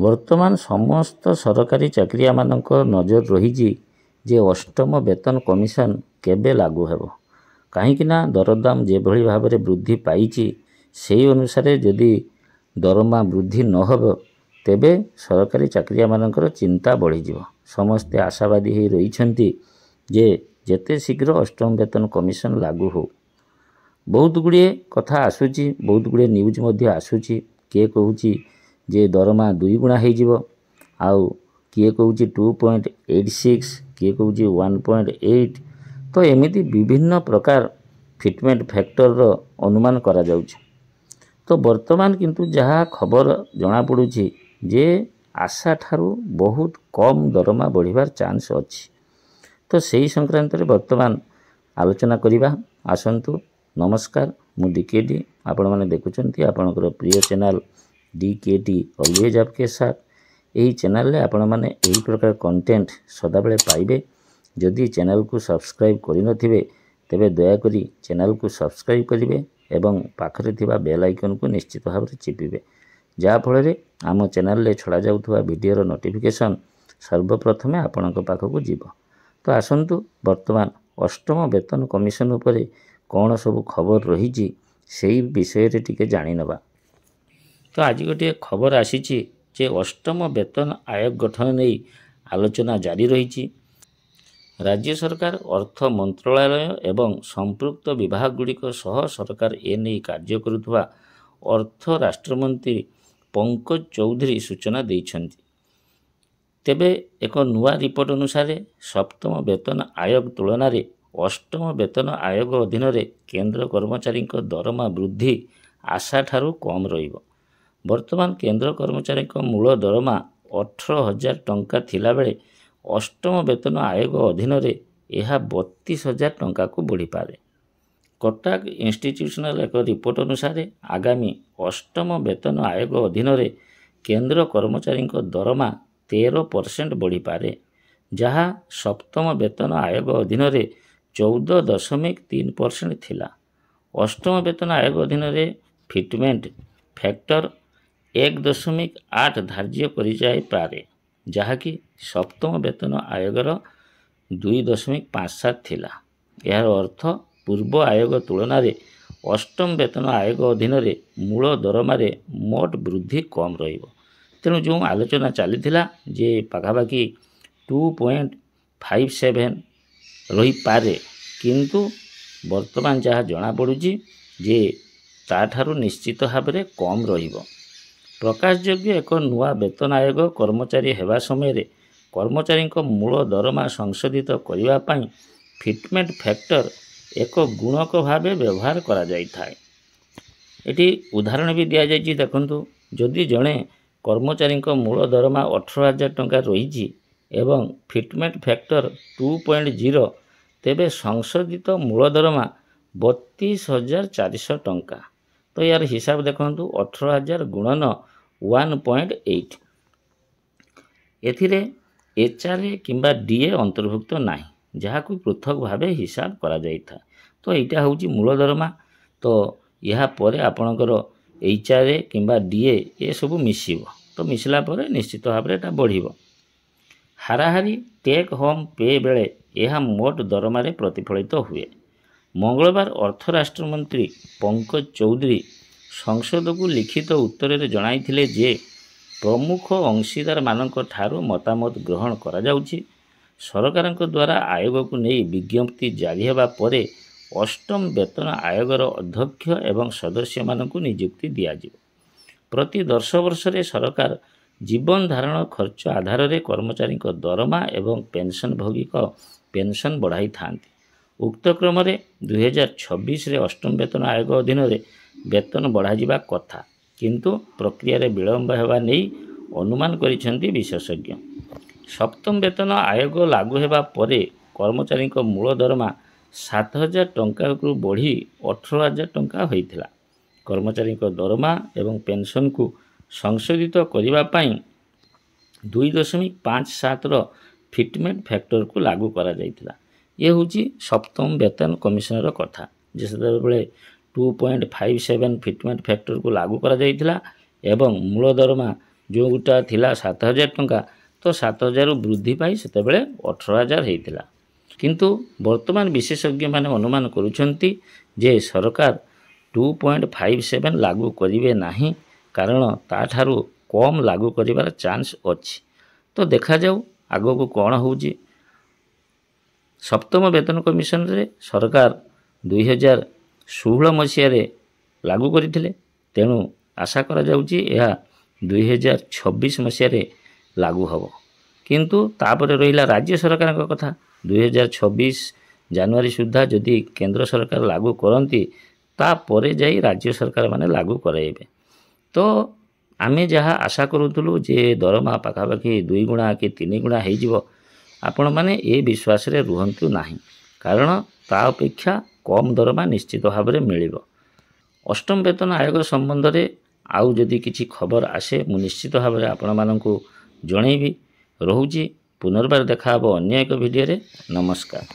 ବର୍ତ୍ତମାନ ସମସ୍ତ ସରକାରୀ ଚାକିରିଆମାନଙ୍କ ନଜର ରହିଛି ଯେ ଅଷ୍ଟମ ବେତନ କମିଶନ କେବେ ଲାଗୁ ହେବ। କାହିଁକିନା ଦରଦାମ ଯେଭଳି ଭାବରେ ବୃଦ୍ଧି ପାଇଛି ସେହି ଅନୁସାରେ ଯଦି ଦରମା ବୃଦ୍ଧି ନ ହେବ ତେବେ ସରକାରୀ ଚାକିରିଆମାନଙ୍କର ଚିନ୍ତା ବଢ଼ିଯିବ। ସମସ୍ତେ ଆଶାବାଦୀ ହୋଇ ରହିଛନ୍ତି ଯେ ଯେତେ ଶୀଘ୍ର ଅଷ୍ଟମ ବେତନ କମିଶନ ଲାଗୁ ହେଉ। ବହୁତ ଗୁଡ଼ିଏ କଥା ଆସୁଛି, ବହୁତ ଗୁଡ଼ିଏ ନ୍ୟୁଜ୍ ମଧ୍ୟ ଆସୁଛି। କିଏ କହୁଛି ଯେ ଦରମା 2 ଗୁଣା ହୋଇଯିବ, ଆଉ କିଏ କହୁଛି 2.86, କିଏ କହୁଛି 1.8। ତ ଏମିତି ବିଭିନ୍ନ ପ୍ରକାର ଫିଟମେଣ୍ଟ ଫ୍ୟାକ୍ଟରର ଅନୁମାନ କରାଯାଉଛି। ତ ବର୍ତ୍ତମାନ କିନ୍ତୁ ଯାହା ଖବର ଜଣାପଡ଼ୁଛି ଯେ ଆଶା ଠାରୁ ବହୁତ କମ୍ ଦରମା ବଢ଼ିବାର ଚାନ୍ସ ଅଛି। ତ ସେହି ସଂକ୍ରାନ୍ତରେ ବର୍ତ୍ତମାନ ଆଲୋଚନା କରିବା। ଆସନ୍ତୁ। ନମସ୍କାର, ମୁଁ DKD। ଆପଣମାନେ ଦେଖୁଛନ୍ତି ଆପଣଙ୍କର ପ୍ରିୟ ଚ୍ୟାନେଲ୍ DKD ଅଲୱେଜ୍ ଆପକେ ସାଥ। ଏହି ଚ୍ୟାନେଲରେ ଆପଣମାନେ ଏହି ପ୍ରକାର କଣ୍ଟେଣ୍ଟ ସଦାବେଳେ ପାଇବେ। ଯଦି ଚ୍ୟାନେଲକୁ ସବସ୍କ୍ରାଇବ୍ କରିନଥିବେ ତେବେ ଦୟାକରି ଚ୍ୟାନେଲକୁ ସବସ୍କ୍ରାଇବ୍ କରିବେ ଏବଂ ପାଖରେ ଥିବା ବେଲ୍ ଆଇକନକୁ ନିଶ୍ଚିତ ଭାବରେ ଚିପିବେ, ଯାହାଫଳରେ ଆମ ଚ୍ୟାନେଲରେ ଛଡ଼ାଯାଉଥିବା ଭିଡ଼ିଓର ନୋଟିଫିକେସନ୍ ସର୍ବପ୍ରଥମେ ଆପଣଙ୍କ ପାଖକୁ ଯିବ। ତ ଆସନ୍ତୁ ବର୍ତ୍ତମାନ ଅଷ୍ଟମ ବେତନ କମିଶନ ଉପରେ କ'ଣ ସବୁ ଖବର ରହିଛି ସେହି ବିଷୟରେ ଟିକେ ଜାଣିନେବା। ତ ଆଜି ଗୋଟିଏ ଖବର ଆସିଛି ଯେ ଅଷ୍ଟମ ବେତନ ଆୟୋଗ ଗଠନ ନେଇ ଆଲୋଚନା ଜାରି ରହିଛି। ରାଜ୍ୟ ସରକାର, ଅର୍ଥ ମନ୍ତ୍ରଣାଳୟ ଏବଂ ସମ୍ପୃକ୍ତ ବିଭାଗଗୁଡ଼ିକ ସହ ସରକାର ଏନେଇ କାର୍ଯ୍ୟ କରୁଥିବା ଅର୍ଥ ରାଷ୍ଟ୍ରମନ୍ତ୍ରୀ ପଙ୍କଜ ଚୌଧୁରୀ ସୂଚନା ଦେଇଛନ୍ତି। ତେବେ ଏକ ନୂଆ ରିପୋର୍ଟ ଅନୁସାରେ ସପ୍ତମ ବେତନ ଆୟୋଗ ତୁଳନାରେ ଅଷ୍ଟମ ବେତନ ଆୟୋଗ ଅଧୀନରେ କେନ୍ଦ୍ର କର୍ମଚାରୀଙ୍କ ଦରମା ବୃଦ୍ଧି ଆଶାଠାରୁ କମ୍ ରହିବ। ବର୍ତ୍ତମାନ କେନ୍ଦ୍ର କର୍ମଚାରୀଙ୍କ ମୂଳ ଦରମା 18,000 ଟଙ୍କା ଥିଲାବେଳେ ଅଷ୍ଟମ ବେତନ ଆୟୋଗ ଅଧୀନରେ ଏହା 32,000 ଟଙ୍କାକୁ ବଢ଼ିପାରେ। କଟକ ଇନଷ୍ଟିଚ୍ୟୁସନାଲ ଏକ ରିପୋର୍ଟ ଅନୁସାରେ ଆଗାମୀ ଅଷ୍ଟମ ବେତନ ଆୟୋଗ ଅଧୀନରେ କେନ୍ଦ୍ର କର୍ମଚାରୀଙ୍କ ଦରମା 13% ବଢ଼ିପାରେ, ଯାହା ସପ୍ତମ ବେତନ ଆୟୋଗ ଅଧୀନରେ 14.3% ଥିଲା। ଅଷ୍ଟମ ବେତନ ଆୟୋଗ ଅଧୀନରେ ଫିଟମେଣ୍ଟ ଫ୍ୟାକ୍ଟର 1.8 ଧାର୍ଯ୍ୟ କରାଯାଇପାରେ, ଯାହାକି ସପ୍ତମ ବେତନ ଆୟୋଗର 2.57 ଥିଲା। ଏହାର ଅର୍ଥ ପୂର୍ବ ଆୟୋଗ ତୁଳନାରେ ଅଷ୍ଟମ ବେତନ ଆୟୋଗ ଅଧୀନରେ ମୂଳ ଦରମାରେ ମୋଟ ବୃଦ୍ଧି କମ୍ ରହିବ। ତେଣୁ ଯେଉଁ ଆଲୋଚନା ଚାଲିଥିଲା ଯେ ପାଖାପାଖି 2.57 ରହିପାରେ, କିନ୍ତୁ ବର୍ତ୍ତମାନ ଯାହା ଜଣାପଡ଼ୁଛି ଯେ ତାଠାରୁ ନିଶ୍ଚିତ ଭାବରେ କମ୍ ରହିବ। ପ୍ରକାଶଯୋଗ୍ୟ ଏକ ନୂଆ ବେତନ ଆୟୋଗ କର୍ମଚାରୀ ହେବା ସମୟରେ କର୍ମଚାରୀଙ୍କ ମୂଳ ଦରମା ସଂଶୋଧିତ କରିବା ପାଇଁ ଫିଟମେଣ୍ଟ ଫ୍ୟାକ୍ଟର ଏକ ଗୁଣକ ଭାବେ ବ୍ୟବହାର କରାଯାଇଥାଏ। ଏଠି ଉଦାହରଣ ବି ଦିଆଯାଇଛି। ଦେଖନ୍ତୁ, ଯଦି ଜଣେ କର୍ମଚାରୀଙ୍କ ମୂଳ ଦରମା 18,000 ଟଙ୍କା ରହିଛି ଏବଂ ଫିଟମେଣ୍ଟ ଫ୍ୟାକ୍ଟର 2.0, ତେବେ ସଂଶୋଧିତ ମୂଳ ଦରମା 32,400 ଟଙ୍କା। ତ ଏହାର ହିସାବ ଦେଖନ୍ତୁ, 18,000 ଗୁଣନ 1.8। ଏଥିରେ HRA କିମ୍ବା DA ଅନ୍ତର୍ଭୁକ୍ତ ନାହିଁ, ଯାହାକୁ ପୃଥକ ଭାବେ ହିସାବ କରାଯାଇଥାଏ। ତ ଏଇଟା ହେଉଛି ମୂଳ ଦରମା। ତ ଏହା ପରେ ଆପଣଙ୍କର HRA କିମ୍ବା DA ଏସବୁ ମିଶିବ। ତ ମିଶିଲା ପରେ ନିଶ୍ଚିତ ଭାବରେ ଏଟା ବଢ଼ିବ। ହାରାହାରି ଟେକ୍ ହୋମ୍ ପେ ବେଳେ ଏହା ମୋଟ ଦରମାରେ ପ୍ରତିଫଳିତ ହୁଏ। ମଙ୍ଗଳବାର ଅର୍ଥ ରାଷ୍ଟ୍ରମନ୍ତ୍ରୀ ପଙ୍କଜ ଚୌଧୁରୀ ସଂସଦକୁ ଲିଖିତ ଉତ୍ତରରେ ଜଣାଇଥିଲେ ଯେ ପ୍ରମୁଖ ଅଂଶୀଦାରମାନଙ୍କ ଠାରୁ ମତାମତ ଗ୍ରହଣ କରାଯାଉଛି। ସରକାରଙ୍କ ଦ୍ୱାରା ଆୟୋଗକୁ ନେଇ ବିଜ୍ଞପ୍ତି ଜାରି ହେବା ପରେ ଅଷ୍ଟମ ବେତନ ଆୟୋଗର ଅଧ୍ୟକ୍ଷ ଏବଂ ସଦସ୍ୟମାନଙ୍କୁ ନିଯୁକ୍ତି ଦିଆଯିବ। ପ୍ରତି 10 ବର୍ଷରେ ସରକାର ଜୀବନ ଧାରଣ ଖର୍ଚ୍ଚ ଆଧାରରେ କର୍ମଚାରୀଙ୍କ ଦରମା ଏବଂ ପେନ୍ସନଭୋଗୀଙ୍କ ପେନ୍ସନ୍ ବଢ଼ାଇଥାନ୍ତି। ଉକ୍ତ କ୍ରମରେ 2026ରେ ଅଷ୍ଟମ ବେତନ ଆୟୋଗ ଅଧୀନରେ ବେତନ ବଢ଼ାଯିବା କଥା, କିନ୍ତୁ ପ୍ରକ୍ରିୟାରେ ବିଳମ୍ବ ହେବା ନେଇ ଅନୁମାନ କରିଛନ୍ତି ବିଶେଷଜ୍ଞ। ସପ୍ତମ ବେତନ ଆୟୋଗ ଲାଗୁ ହେବା ପରେ କର୍ମଚାରୀଙ୍କ ମୂଳ ଦରମା 7,000 ଟଙ୍କାରୁ ବଢ଼ି 18,000 ଟଙ୍କା ହୋଇଥିଲା। କର୍ମଚାରୀଙ୍କ ଦରମା ଏବଂ ପେନ୍ସନକୁ ସଂଶୋଧିତ କରିବା ପାଇଁ 2.57ର ଫିଟମେଣ୍ଟ ଫ୍ୟାକ୍ଟରକୁ ଲାଗୁ କରାଯାଇଥିଲା। ଏ ହେଉଛି ସପ୍ତମ ବେତନ କମିଶନର କଥା ଯେ ସେତେବେଳେ 2.57 ଫିଟମେଣ୍ଟ ଫ୍ୟାକ୍ଟରକୁ ଲାଗୁ କରାଯାଇଥିଲା ଏବଂ ମୂଳ ଦରମା ଯେଉଁଟା ଥିଲା 7,000 ଟଙ୍କା ତ 7,000 ବୃଦ୍ଧି ପାଇ ସେତେବେଳେ 18,000 ହେଇଥିଲା। କିନ୍ତୁ ବର୍ତ୍ତମାନ ବିଶେଷଜ୍ଞମାନେ ଅନୁମାନ କରୁଛନ୍ତି ଯେ ସରକାର 2.57 ଲାଗୁ କରିବେ ନାହିଁ, କାରଣ ତାଠାରୁ କମ୍ ଲାଗୁ କରିବାର ଚାନ୍ସ ଅଛି। ତ ଦେଖାଯାଉ ଆଗକୁ କ'ଣ ହେଉଛି। ସପ୍ତମ ବେତନ କମିଶନରେ ସରକାର 2016 ମସିହାରେ ଲାଗୁ କରିଥିଲେ, ତେଣୁ ଆଶା କରାଯାଉଛି ଏହା 2026 ମସିହାରେ ଲାଗୁ ହେବ। କିନ୍ତୁ ତାପରେ ରହିଲା ରାଜ୍ୟ ସରକାରଙ୍କ କଥା। 2026 ଜାନୁଆରୀ ସୁଦ୍ଧା ଯଦି କେନ୍ଦ୍ର ସରକାର ଲାଗୁ କରନ୍ତି, ତାପରେ ଯାଇ ରାଜ୍ୟ ସରକାରମାନେ ଲାଗୁ କରାଇବେ। ତ ଆମେ ଯାହା ଆଶା କରୁଥିଲୁ ଯେ ଦରମା ପାଖାପାଖି 2 ଗୁଣା କି 3 ଗୁଣା ହେଇଯିବ, ଆପଣମାନେ ଏ ବିଶ୍ୱାସରେ ରୁହନ୍ତୁ ନାହିଁ, କାରଣ ତା ଅପେକ୍ଷା କମ୍ ଦରମା ନିଶ୍ଚିତ ଭାବରେ ମିଳିବ। ଅଷ୍ଟମ ବେତନ ଆୟୋଗ ସମ୍ବନ୍ଧରେ ଆଉ ଯଦି କିଛି ଖବର ଆସେ ମୁଁ ନିଶ୍ଚିତ ଭାବରେ ଆପଣମାନଙ୍କୁ ଜଣେଇବି। ରହୁଛି, ପୁନର୍ବାର ଦେଖା ହେବ ଅନ୍ୟ ଏକ ଭିଡ଼ିଓରେ। ନମସ୍କାର।